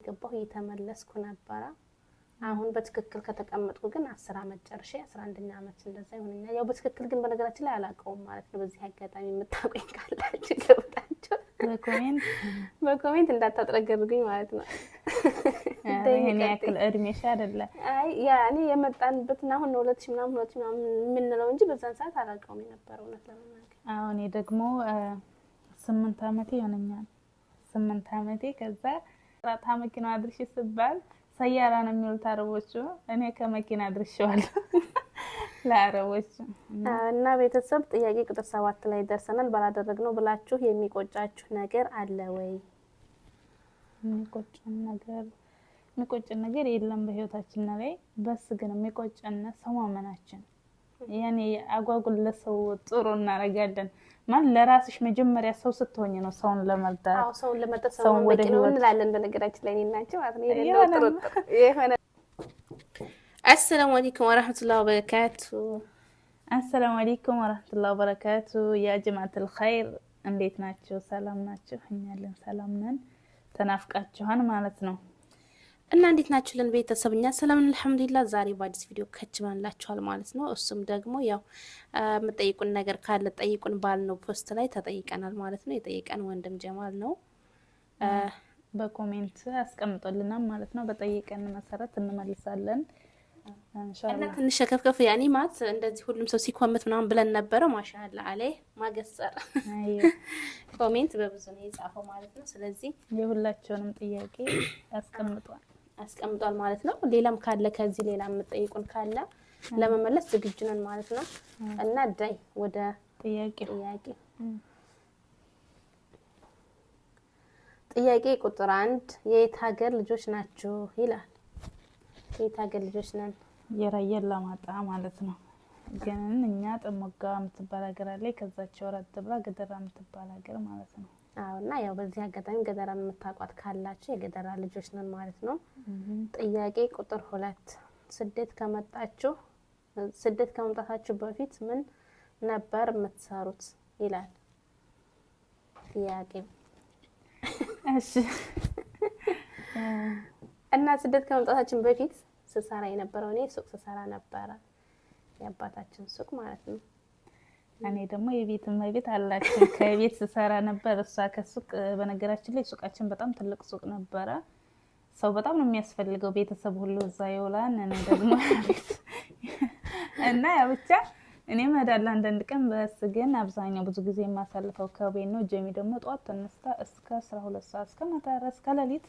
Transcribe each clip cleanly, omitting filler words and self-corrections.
እየገባሁ እየተመለስኩ ነበር አሁን በትክክል ከተቀመጥኩ ግን 10 አመት ጨርሼ 11ኛ አመት እንደዛ ይሆነኛል ያው በትክክል ግን በነገራችን ላይ አላቀውም ማለት ነው በዚህ አጋጣሚ የምታቆኝ ካላችሁ ገብታችሁ በኮሜንት እንዳታጥረገርጉኝ ማለት ነው እንደኔ ያክል እድሜሽ አይደለ አይ ያኔ የመጣንበትና አሁን 2000 ምናምን ምን ነው እንጂ በዛን ሰዓት አላቀውም ነበር እውነት ለማለት አሁን ደግሞ 8 አመቴ ይሆነኛል 8 አመቴ ከዛ ራታ መኪና አድርሽ ሲባል ሰያራ ነው የሚሉት አረቦቹ እኔ ከመኪና አድርሻለሁ ለአረቦቹ እና ቤተሰብ ጥያቄ ቁጥር 7 ላይ ደርሰናል ባላደረግነው ብላችሁ የሚቆጫችሁ ነገር አለ ወይ የሚቆጨን ነገር የለም በህይወታችን ላይ በስ ግን የሚቆጨን ሰው ማመናችን ያኔ አጓጉል ለሰው ጥሩ እናረጋለን ማለት ለራስሽ መጀመሪያ ሰው ስትሆኚ ነው ሰውን ለመርዳት አው ሰውን ለመርዳት ሰውን ወደ ነው እንላለን በነገራችን ላይ እናንቺው ማለት ነው የሆነ السلام عليكم ورحمة الله وبركاته السلام عليكم ورحمة الله وبركاته يا جماعة الخير እንዴት ናችሁ ሰላም ናችሁ እኛለን ሰላም ነን ተናፍቃችኋን ማለት ነው እና እንዴት ናችሁልን ቤተሰብኛ ሰላም አልহামዱሊላህ ዛሬ በአዲስ ቪዲዮ ከችማንላችኋል ማለት ነው እሱም ደግሞ ያው መጠይቁን ነገር ካለ ጠይቁን ባልነው ፖስት ላይ ተጠይቀናል ማለት ነው የጠየቀን ወንድም ጀማል ነው በኮሜንት አስቀምጦልናል ማለት ነው በጠይቀን መሰረት እንመልሳለን ኢንሻአላህ ትንሽ ከፍከፍ ያኒ ማት እንደዚህ ሁሉም ሰው ሲኮመት ምናምን ብለን ነበር ማሻአላ አለይ ማገሰር ኮሜንት በብዙ ነው የጻፈው ማለት ነው ስለዚህ የሁላችሁንም ጥያቄ አስቀምጧል ማለት ነው ሌላም ካለ ከዚህ ሌላ የምትጠይቁን ካለ ለመመለስ ዝግጁ ነን ማለት ነው እና ዳይ ወደ ጥያቄ ቁጥር 1 የት ሀገር ልጆች ናችሁ ይላል የት ሀገር ልጆች ነን የራየላ ማጣ ማለት ነው ግን እኛ ጥሞጋ የምትባል ሀገር አለ ከዛቸው ወራት ብላ ገደራ የምትባል ሀገር ማለት ነው አውና ያው በዚህ አጋጣሚ ገደራን የምታቋት ካላችሁ የገደራ ልጆች ነን ማለት ነው ጥያቄ ቁጥር 2 ስደት ከመምጣታችሁ በፊት ምን ነበር የምትሰሩት ይላል ጥያቄ እሺ እና ስደት ከመምጣታችን በፊት ስሰራ የነበረው እኔ ሱቅ ስሰራ ነበር የአባታችን ሱቅ ማለት ነው እኔ ደግሞ የቤት እመቤት አላችሁ ከቤት ስሰራ ነበር እሷ ከሱቅ በነገራችን ላይ ሱቃችን በጣም ትልቅ ሱቅ ነበር ሰው በጣም ነው የሚያስፈልገው ቤተሰብ ሁሉ እዛ ይውላል እኔ ደግሞ እና ያው ብቻ እኔ መዳላ አንድ ቀን በስ ግን አብዛኛው ብዙ ጊዜ የማሳልፈው ከቤት ነው ጀሚ ደግሞ ጧት ተነስታ እስከ 12 ሰዓት እስከ ማታ ድረስ ከሌሊት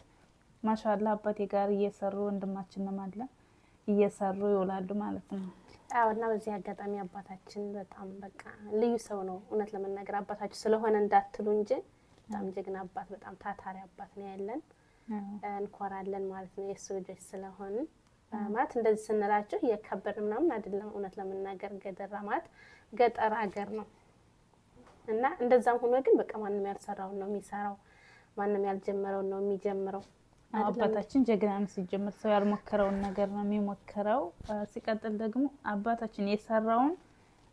ማሻአላ አባቴ ጋር እየሰሩ ወንድማችንንም አለ እየሰሩ ይውላሉ ማለት ነው አውና በዚህ አጋጣሚ አባታችን በጣም በቃ ልዩ ሰው ነው እውነት ለመናገር አባታችን ስለሆነ እንዳትሉ እንጂ በጣም ጀግና አባት በጣም ታታሪ አባት ነው ያለን እንኮራለን ማለት ነው የሱ ልጅ ስለሆነ ማለት እንደዚህ ስንላችሁ የከበደ ምናምን አይደለም እውነት ለመናገር ገደራ ማለት ገጠር ሀገር ነው እና እንደዛም ሆኖ ግን በቃ ማንንም ያልሰራው ነው የሚሰራው ማንንም ያልጀመረው ነው የሚጀምረው አባታችን ጀግና ነው ሲጀምር ሰው ያልሞከረውን ነገር ነው የሚሞከረው ሲቀጥል ደግሞ አባታችን የሰራውን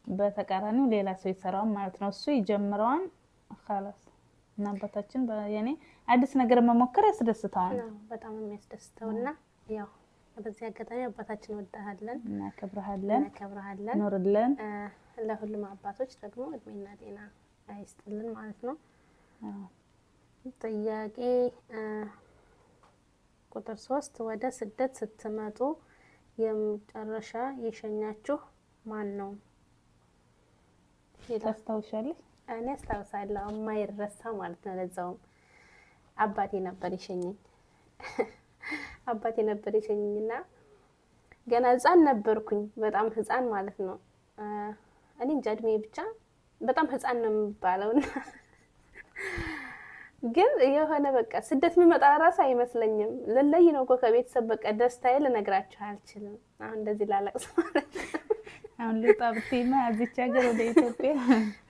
በተቃራኒው ሌላ ሰው ይሰራው ማለት ነው እሱ ይጀምራውን خلاص እና አባታችን ያኔ አዲስ ነገር መሞከር ያስደስታው ነው በጣም የሚያስደስተውና ያው በዚህ አጋጣሚ አባታችን ወዳሃለን እናከብራለን ኑርልን ለሁሉም አባቶች ደግሞ እድሜና ጤና አይስጥልን ማለት ነው ጥያቄ ቁጥር 3 ወደ ስደት ስትመጡ የመጨረሻ የሸኛችሁ ማን ነው ታስታውሻለሽ እኔ አስታውሳለሁ የማይረሳ ማለት ነው ለዛው አባቴ ነበር የሸኘኝና ገና ህፃን ነበርኩኝ በጣም ህፃን ማለት ነው እኔ ጃድሜ ብቻ በጣም ህፃን ነው የምባለውና ግን የሆነ በቃ ስደት የሚመጣ ራስ አይመስለኝም ለለይ ነው ከቤተሰብ በቃ ደስታዬ ልነግራችሁ አልችልም አሁን እንደዚህ ላለቅስ ማለት አሁን ለጣብቴማ አዚች ሀገር ወደ ኢትዮጵያ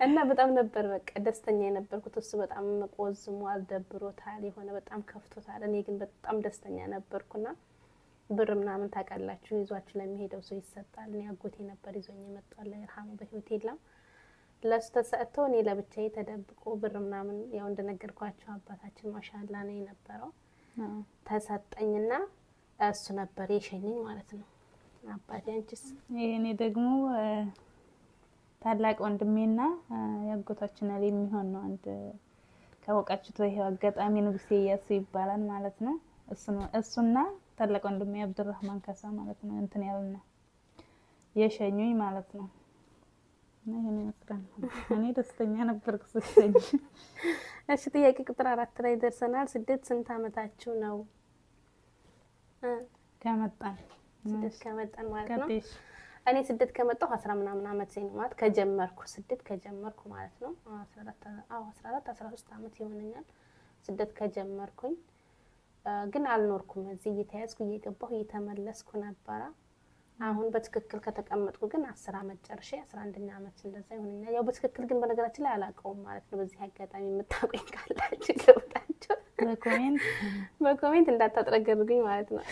እና በጣም ነበር በቃ ደስተኛ የነበርኩት እሱ በጣም መቆዝሟል ደብሮታል የሆነ በጣም ከፍቶታል እኔ ግን በጣም ደስተኛ ነበርኩና ብር ምናምን ታቃላችሁ ይዟችሁ ለሚሄደው ሰው ይሰጣል እኔ አጎቴ ነበር ይዞኝ የመጣው ለይርሃሙ በህይወት የለም ለስተሰጥቶ እኔ ለብቻዬ ተደብቆ ብር ምናምን ያው እንደነገርኳችሁ አባታችን ማሻአላ ነው የነበረው ተሰጠኝና እሱ ነበር የሸኘኝ ማለት ነው። አባቴ አንቺስ? እኔ ደግሞ ታላቅ ወንድሜና ያጎታችን ላይ የሚሆን ነው። አንድ ካወቃችሁት ይሄ አጋጣሚ ንጉሴ እያሱ ይባላል ማለት ነው። እሱና ታላቅ ወንድሜ አብዱራህማን ካሳ ማለት ነው እንትን ያሉና የሸኙኝ ማለት ነው። ይሄን ይመስላል። እኔ ደስተኛ ነበርኩ ሲሸኝ። እሺ ጥያቄ ቁጥር 4 ላይ ደርሰናል። ስደት ስንት አመታችሁ ነው? ከመጣን ስደት ከመጣን ማለት ነው። ከጤሽ እኔ ስደት ከመጣሁ 10 ምናምን አመት ነው ማለት ከጀመርኩ ስደት ከጀመርኩ ማለት ነው። 14 13 አመት ይሆነኛል ስደት ከጀመርኩኝ። ግን አልኖርኩም። እዚህ እየተያዝኩ እየገባሁ እየተመለስኩ ነበረ። አሁን በትክክል ከተቀመጥኩ ግን 10 አመት ጨርሼ 11ኛ አመት እንደዛ ይሆነኛል። ያው በትክክል ግን በነገራችን ላይ አላውቀውም ማለት ነው። በዚህ አጋጣሚ የምታውቁኝ ካላችሁ ገብታችሁ በኮሜንት እንዳታጥረገርጉኝ ማለት ነው።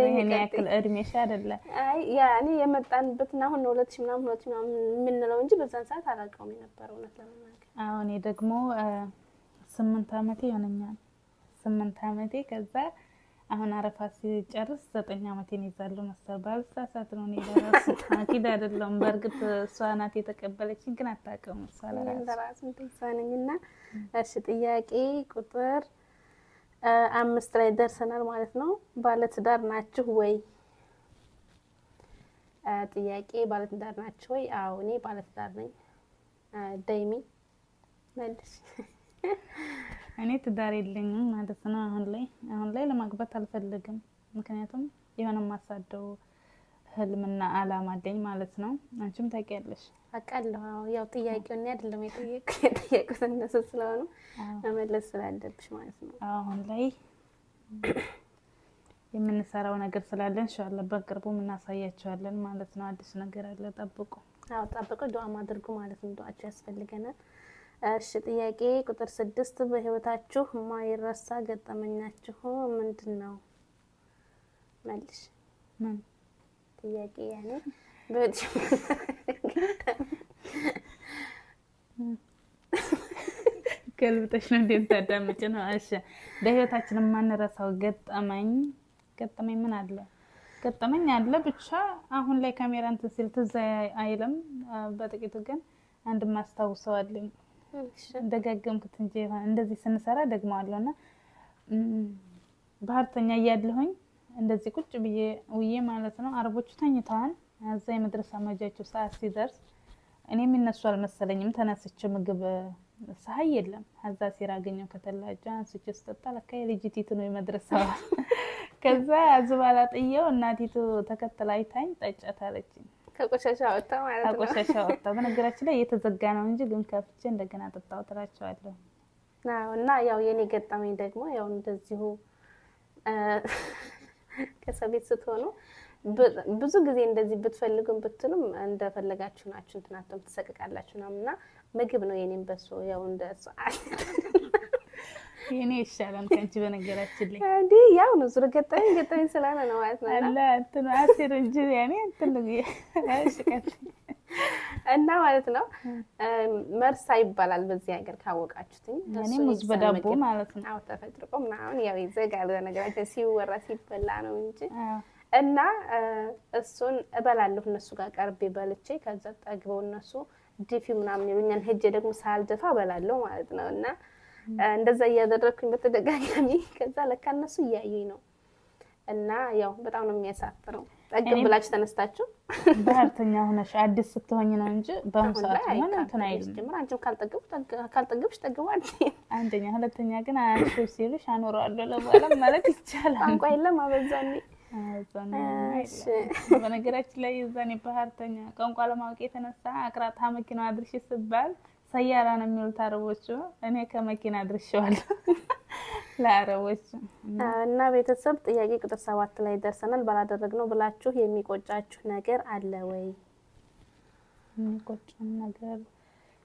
ይሄን ያክል እድሜሽ አይደለ? አይ ያኔ የመጣንበትና አሁን ነው 2000 ምናምን የምንለው እንጂ በዛን ሰዓት አላውቀውም የነበረው እውነት ለመናገር። አሁን እኔ ደግሞ 8 አመቴ ይሆነኛል። 8 አመቴ ከዛ አሁን አረፋ ሲጨርስ 9 አመቴን ይዛለሁ መሰል ባልሳሳት ነው። እኔ ለራሱ አኪድ አይደለም። በእርግጥ እሷ ናት የተቀበለችኝ ግን አታውቅም እሷ ለራሱ ተሳነኝና። እሺ ጥያቄ ቁጥር 5 ላይ ደርሰናል ማለት ነው። ባለትዳር ናችሁ ወይ? ጥያቄ ባለትዳር ናችሁ ወይ? አዎ እኔ ባለትዳር ነኝ። ዳይሚ መልስ። እኔ ትዳር የለኝም ማለት ነው። አሁን ላይ ለማግባት አልፈልግም። ምክንያቱም የሆነ ማሳደው ህልምና አላማ አለኝ ማለት ነው። አንቺም ታውቂያለሽ? አውቃለሁ። ያው ጥያቄው እኔ አይደለም የጠየቁት እነሱ ስለሆኑ መመለስ ስላለብሽ ማለት ነው። አሁን ላይ የምንሰራው ነገር ስላለን ኢንሻአላህ በቅርቡ እናሳያቸዋለን ማለት ነው። አዲስ ነገር አለ፣ ጠብቁ። አዎ ጠብቁ፣ ዱዓ ማድርጉ ማለት ነው። ዱዓችሁ ያስፈልገናል። እሺ ጥያቄ ቁጥር 6 በህይወታችሁ ማይረሳ ገጠመኛችሁ ምንድነው? መልሽ። ምን ጥያቄ ያኔ ከልብተሽ ነው እንደምታዳምጪ ነው። እሺ በህይወታችን ማንረሳው ገጠመኝ ምን አለ? ገጠመኝ አለ ብቻ አሁን ላይ ካሜራ እንትን ሲል ትዝ አይልም። በጥቂቱ ግን አንድ ማስታውሰው አለኝ። ደጋገምኩት እንጂ እንደዚህ ስንሰራ ደግመዋለሁና ባህርተኛ እያለሁኝ እንደዚህ ቁጭ ብዬ ውዬ ማለት ነው። አረቦቹ ተኝተዋል። እዛ የመድረሳ መጃቸው ሰዓት ሲደርስ እኔ የሚነሱ አልመሰለኝም። ተነስቼ ምግብ ፀሐይ የለም አዛ ሲራገኘው ከተላጃ አንስቼ ስጠጣ ለካ የልጅቲቱ ነው የመድረሳው። ከዛ አዝባላ ጥየው እናቲቱ ተከተላ አይታኝ ጠጫት አለችኝ። ከቆሻሻ ወጣ ማለት ነው። ከቆሻሻ ወጣ። በነገራችን ላይ የተዘጋ ነው እንጂ ግን ከፍቼ እንደገና ጠጣው ትራቸዋለሁ። እና ያው የኔ ገጠመኝ ደግሞ ያው እንደዚሁ ከሰቤት ስትሆኑ ብዙ ጊዜ እንደዚህ ብትፈልጉም ብትሉም እንደፈለጋችሁ ናችሁ እንትናችሁ ተሰቀቃላችሁ ነውና ምግብ ነው የኔም በሶ ያው እንደሷ የኔ ይሻላል ከአንቺ በነገራችን ላይ እንዴ ያው ነው ዙር ገጠመኝ ስላለ ነው ማለት ነው። አላ እንትን አሲር እንጂ ያኔ እንትን ነው ያሽቀት እና ማለት ነው። መርሳ ይባላል በዚህ ሀገር ካወቃችሁትኝ። እኔ ሙዝ በዳቦ ማለት ነው። አው ተፈጥሮ ምናምን ያው ይዘጋል ነገራችን ሲወራ ሲበላ ነው እንጂ እና እሱን እበላለሁ እነሱ ጋር ቀርቤ በልቼ ከዛ ጠግበው እነሱ ዲፊ ምናምን ይሉኛል። ሄጄ ደግሞ ሳልደፋ እበላለሁ ማለት ነው። እና እንደዛ እያደረኩኝ በተደጋጋሚ ከዛ ለካ እነሱ እያዩኝ ነው። እና ያው በጣም ነው የሚያሳፍረው። ጠግብ ብላችሁ ተነስታችሁ ባህርተኛ ሆነሽ አዲስ ስትሆኝ ነው እንጂ በአሁን ሰዓት ሆነ እንትን አይልም። ጀምራ አንቺም ካልጠግብሽ ጠግቧል። አንደኛ ሁለተኛ ግን አንቺ ሲሉሽ አኖራለሁ ለበኋላ ማለት ይቻላል። ቋንቋ የለም አበዛኔ እሺ በነገራችን ላይ የዛኔ ባህርተኛ ቋንቋ ለማወቅ የተነሳ አቅራታ መኪና አድርሽ ስባል ሰያራ ነው የሚሉት አረቦቹ። እኔ ከመኪና አድርሻለሁ ለአረቦቹ። እና ቤተሰብ ጥያቄ ቁጥር 7 ላይ ደርሰናል። ባላደረግነው ብላችሁ የሚቆጫችሁ ነገር አለ ወይ?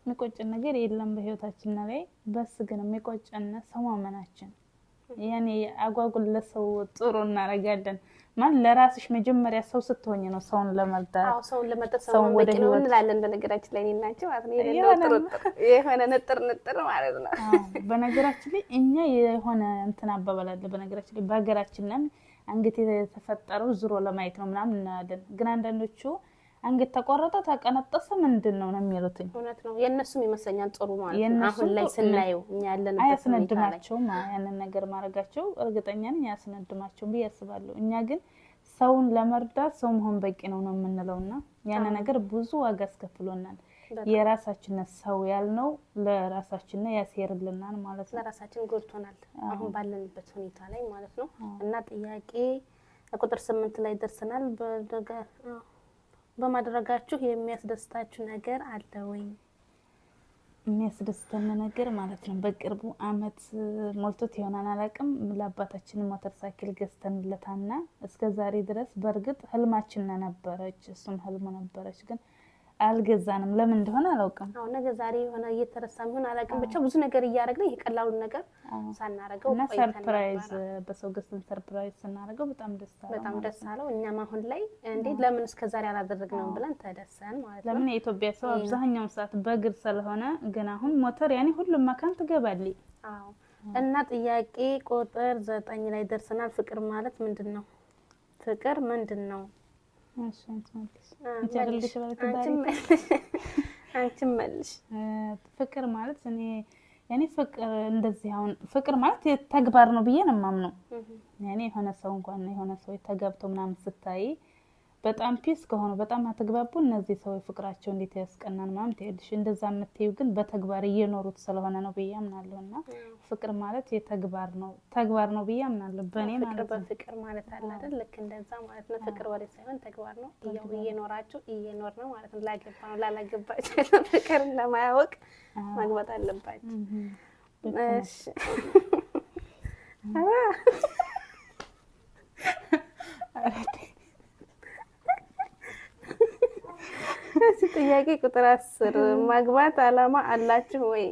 የሚቆጨን ነገር የለም በህይወታችን ላይ። በስ ግን የሚቆጨን ሰው ማመናችን። ያኔ አጓጉል ለሰው ጥሩ እናረጋለን ማለት ለራስሽ መጀመሪያ ሰው ስትሆኝ ነው ሰውን ለመርዳት። አዎ ሰውን ለመርዳት ሰውን ወደ ነው እንላለን። በነገራችን ላይ እኔና አንቺ ማለት ነው የሆነ ንጥር ማለት ነው። በነገራችን ላይ እኛ የሆነ እንትን አባባል አለ። በነገራችን ላይ በሀገራችን ነን አንገት የተፈጠረው ዙሮ ለማየት ነው ምናምን እናያለን። ግን አንዳንዶቹ አንገት ተቆረጠ ተቀነጠሰ ምንድነው ነው የሚሉት። እውነት ነው የነሱም ይመስለኛል ጥሩ ማለት ነው። አሁን ላይ ስናየው እኛ ያለንበት አያስነድማቸው ያንን ነገር ማድረጋቸው እርግጠኛ ነኝ አያስነድማቸው ብዬ አስባለሁ። እኛ ግን ሰውን ለመርዳት ሰው መሆን በቂ ነው ነው የምንለውና ያን ነገር ብዙ ዋጋ አስከፍሎናል። የራሳችን ሰው ያልነው ለራሳችን ያሴርልናል ማለት ነው። ለራሳችን ጎድቶናል አሁን ባለንበት ሁኔታ ላይ ማለት ነው። እና ጥያቄ ቁጥር 8 ላይ ደርሰናል። በማድረጋችሁ የሚያስደስታችሁ ነገር አለ ወይ? የሚያስደስተን ነገር ማለት ነው በቅርቡ አመት ሞልቶት ይሆናል አላቅም ለአባታችን ሞተር ሳይክል ገዝተንለታና እስከዛሬ ድረስ በርግጥ ህልማችን ነበረች እሱም ህልሙ ነበረች ግን አልገዛንም። ለምን እንደሆነ አላውቅም። አዎ ነገ ዛሬ የሆነ እየተረሳም ይሆን አላውቅም። ብቻ ብዙ ነገር እያደረግን ይሄ ቀላሉን ነገር ሳናረገው እና ሰርፕራይዝ በሰው ገዝተን ሰርፕራይዝ ስናረገው በጣም ደስ አለው። እኛም አሁን ላይ እንዴ ለምን እስከዛሬ አላደረግነውም ብለን ተደሰን ማለት ነው። ለምን የኢትዮጵያ ሰው አብዛኛው ሰዓት በእግር ስለሆነ ግን አሁን ሞተር ያኔ ሁሉም መካን ትገባለች። አዎ እና ጥያቄ ቁጥር 9 ላይ ደርሰናል። ፍቅር ማለት ምንድነው? ፍቅር ምንድነው? አንቺ መልሽ። ፍቅር ማለት እኔ ፍቅር እንደዚህ አሁን ፍቅር ማለት ተግባር ነው ብዬ ነው የማምነው። ያኔ የሆነ ሰው እንኳን የሆነ ሰው ተጋብቶ ምናምን ስታይ በጣም ፒስ ከሆነ በጣም አተግባቡ እነዚህ ሰው ፍቅራቸው እንዴት ያስቀናን ማለት ትሄድሽ እንደዛ የምትይው ግን በተግባር እየኖሩት ስለሆነ ነው ብዬ አምናለሁና ፍቅር ማለት ተግባር ነው ብዬ አምናለሁ። በእኔ ማለት ነው ፍቅር ማለት አለ አይደል? ልክ እንደዛ ማለት ነው። ፍቅር ወሬ ሳይሆን ተግባር ነው። እየኖራችሁ እየኖር ነው ማለት ነው። ላገባ ነው ላላገባችሁ ፍቅርን ለማያወቅ ማግባት አለባችሁ። እሺ ጥያቄ ቁጥር 10 ማግባት አላማ አላችሁ ወይ?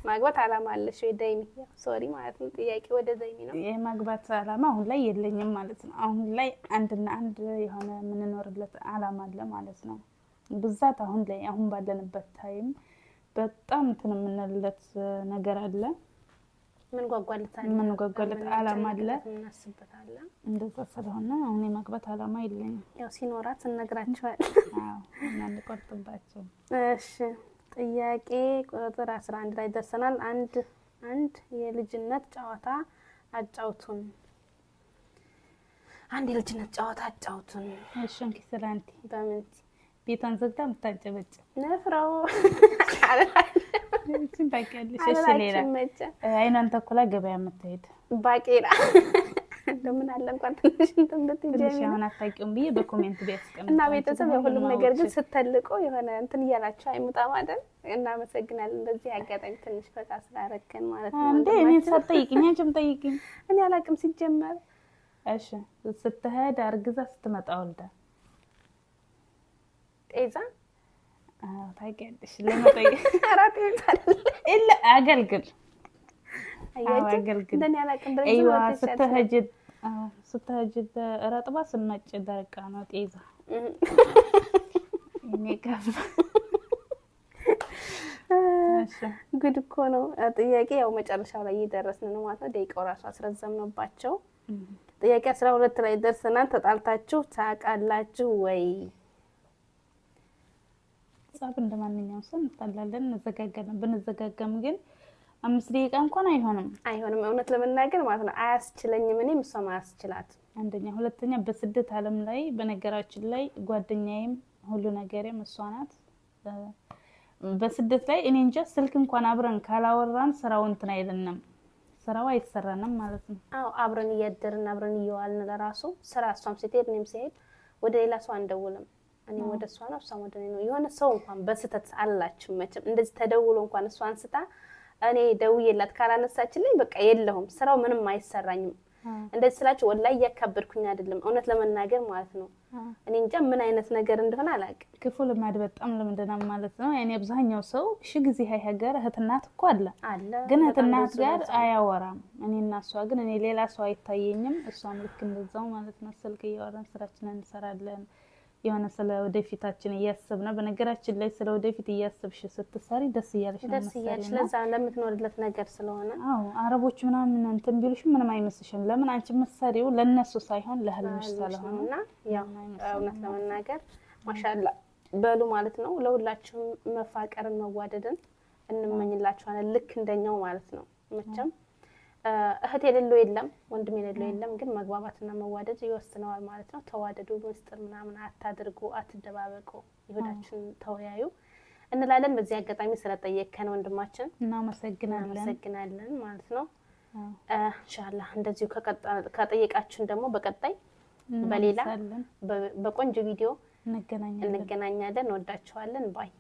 ማግባት አላማ አለሽ ወይ? ዳይሚ ሶሪ ማለት ነው። ጥያቄ ወደ ዳይሚ ነው። የማግባት አላማ አሁን ላይ የለኝም ማለት ነው። አሁን ላይ አንድና አንድ የሆነ ምንኖርለት አላማ አለ ማለት ነው። ብዛት አሁን ላይ አሁን ባለንበት ታይም በጣም እንትን የምንልለት ነገር አለ። ምን ጓጓለት አላማ አለ እናስበታለን። እንደዛ ስለሆነ አሁን የማግባት አላማ የለኝም። ያው ሲኖራት እንነግራችኋለን። አዎ እና እንቆርጥባቸው። እሺ ጥያቄ ቁጥር 11 ላይ ደርሰናል። አንድ የልጅነት ጨዋታ አጫውቱን። አንድ የልጅነት ጨዋታ አጫውቱን። እሺ እንኪ ስላንቲ በምን ቤቷን ዘግታ የምታጨበጭ ነፍራው እቺን ታውቂያለሽ? እሺ ሌላ አይኗን ተኩላ ገበያ የምትሄድ ባቄላ እንደምን አለ እንኳን ትንሽ እንትን ትንሽ አሁን አታውቂውም ብዬ በኮሜንት ቢያስቀምጥ እና ቤተሰብ ሁሉም ነገር ግን ስትልቁ የሆነ እንትን እያላችሁ አይሙጣም አይደል? እናመሰግናለን። በዚህ አጋጣሚ ትንሽ ፈታ ስላረከን ማለት ነው። እንዴ እኔ ሳትጠይቂኝ አንቺም ጠይቂኝ። እኔ አላውቅም ሲጀመር። እሺ ስትሄድ አርግዛ ስትመጣ ወልዳ ጤዛ ታውቂያለሽ? ለመጠየቅ አራት ይባላል እላ አገልግል አገልግል እንደኔ አላውቅም። አይዋ ስትሄድ ረጥባ ስመጭ ደረቃ ነው ጤዛ። እኔ ጋር ጉድ እኮ ነው። ጥያቄ ያው መጨረሻው ላይ እየደረስን ነው ማለት ነው። ደቂቃው ራሱ አስረዘምነባቸው። ጥያቄ 12 ላይ ደርሰናል። ተጣልታችሁ ታውቃላችሁ ወይ? ጻፍ እንደማንኛውም ሰው እንጣላለን እንዘጋጋለን። ብንዘጋጋም ግን 5 ደቂቃ እንኳን አይሆንም። እውነት ለመናገር ማለት ነው አያስችለኝም። እኔም እሷም አያስችላት። አንደኛ ሁለተኛ በስደት ዓለም ላይ በነገራችን ላይ ጓደኛዬም ሁሉ ነገሬም እሷ ናት። በስደት ላይ እኔ እንጃ ስልክ እንኳን አብረን ካላወራን ስራው እንትን አይደለም ስራው አይሰራንም ማለት ነው። አዎ አብረን እያደርን አብረን እየዋልን ለራሱ ስራ እሷም ስትሄድ እኔም ስሄድ ወደ ሌላ ሰው አንደውልም። እኔ ወደ እሷ ነው እሷም ወደ እኔ ነው። የሆነ ሰው እንኳን በስተት አላችሁ መቼም እንደዚህ ተደውሎ እንኳን እሷ አንስታ እኔ ደውዬላት ካላነሳችልኝ በቃ የለሁም ስራው ምንም አይሰራኝም። እንደዚህ ስላችሁ ወላሂ እያካበድኩኝ አይደለም እውነት ለመናገር ማለት ነው። እኔ እንጃ ምን አይነት ነገር እንደሆነ አላውቅም። ክፉ ልማድ በጣም ልምድናል ማለት ነው። ያኔ አብዛኛው ሰው ጊዜ ሀገር እህትና እኮ አለ ግን እህትና ጋር አያወራም። እኔና እሷ ግን እኔ ሌላ ሰው አይታየኝም፣ እሷም ልክ እንደዛው ማለት ነው። ስልክ እያወራን ስራችንን እንሰራለን። የሆነ ስለ ወደፊታችን እያሰብን በነገራችን ላይ ስለ ወደፊት እያሰብሽ ስትሰሪ ደስ እያለሽ ነው መሰለኝ። ለዛ ለምትኖርለት ነገር ስለሆነ አረቦች ምናምን እንትን ቢሉሽ ምንም አይመስልሽም። ለምን አንቺ መሰሪው ለነሱ ሳይሆን ለህልምሽ ስለሆነና ያው እውነት ለመናገር ማሻአላ በሉ ማለት ነው። ለሁላችሁም መፋቀርን መዋደድን እንመኝላችኋለን ልክ እንደኛው ማለት ነው። መቼም እህት የሌለው የለም ወንድም የሌለው የለም፣ ግን መግባባትና መዋደድ ይወስነዋል ማለት ነው። ተዋደዱ፣ ምስጥር ምናምን አታድርጉ፣ አትደባበቁ፣ ይሁዳችን ተወያዩ እንላለን። በዚህ አጋጣሚ ስለጠየቀን ወንድማችን እናመሰግናለን ማለት ነው። ኢንሻአላህ እንደዚሁ ከጠየቃችሁን ደግሞ በቀጣይ በሌላ በቆንጆ ቪዲዮ እንገናኛለን። እንወዳችኋለን። ባይ